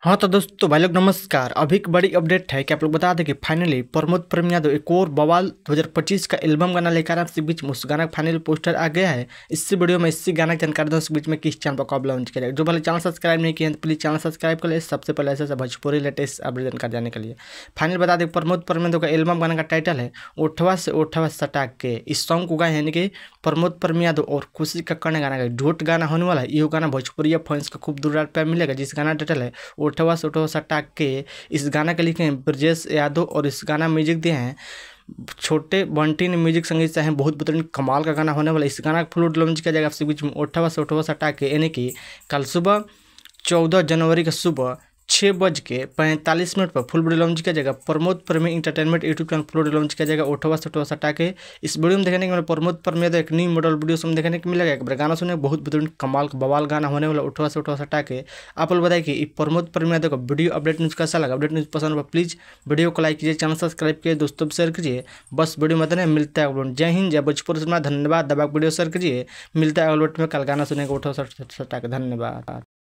हाँ तो दोस्तों भाई लोग नमस्कार। अभी एक बड़ी अपडेट है कि आप लोग बता दें कि फाइनली प्रमोद प्रेम यादव एक और बवाल 2025 का एल्बम गाना लेकर आपसे बीच में उस गाना का फाइनल पोस्टर आ गया है। इसी वीडियो में इसी गाना की जानकारी दूँ उस बीच में किस चैनल पर कब लॉन्च करेगा। जो पहले चैनल सब्सक्राइब नहीं किए हैं तो प्लीज चैनल सब्सक्राइब कर ले। सबसे पहले ऐसे भोजपुरी लेटेस्ट अपडेट जानकारी जाने के लिए फाइनल बता दें प्रमोद प्रेम यादव का एल्बम गाना का टाइटल है ओठवा से ओठवा सटा के। इस सॉन्ग को गाए यानी कि प्रमोद प्रेम यादव और खुशी कक्कड़ ने गाना गाया। डुएट गाना होने वाला है। ये गाना भोजपुरी फैंस को खूब दूर पे मिलेगा। जिस गाना टाइटल है ओठवा से ओठवा सटा के। इस गाना के लिखे हैं ब्रजेश यादव और इस गाना म्यूजिक दिए हैं छोटे बंटी ने म्यूजिक संगीत से हैं। बहुत बेहतरीन कमाल का गाना होने वाला। इस गाना का फुल लॉन्च किया जाएगा आपसे बीच में ओठवा से ओठवा सटा के यानी कि कल सुबह 14 जनवरी का सुबह 6:45 पर फुल वीडियो लॉन्च किया जाएगा। प्रमोद प्रेमी entertainment YouTube channel full video launch किया जाएगा ओठवा से ओठवा सटा के। इस वीडियो में देखने के मिलेगा प्रमोद प्रेमी एक न्यू मॉडल वीडियो में देखने को मिलेगा। एक बार गाना सुने बहुत बेहतरीन कमाल का बवाल गाना होने वाला ओठवा से ओठवा सटा के। आप लोग बताइए कि प्रमोद प्रेमी यादव का वीडियो अपडेट न्यूज़ कैसा लगा। अपडेट न्यूज़ पसंद हो प्लीज़ वीडियो को लाइक कीजिए, चैनल सब्सक्राइब कीजिए, दोस्तों शेयर कीजिए। बस वीडियो में देने मिलता है। जय हिंद, जय भोजपुरी। धन्यवाद। दबा वीडियो शेयर कीजिए। मिलता है में कल गाना सुनेगा ओठवा से सटा के। धन्यवाद।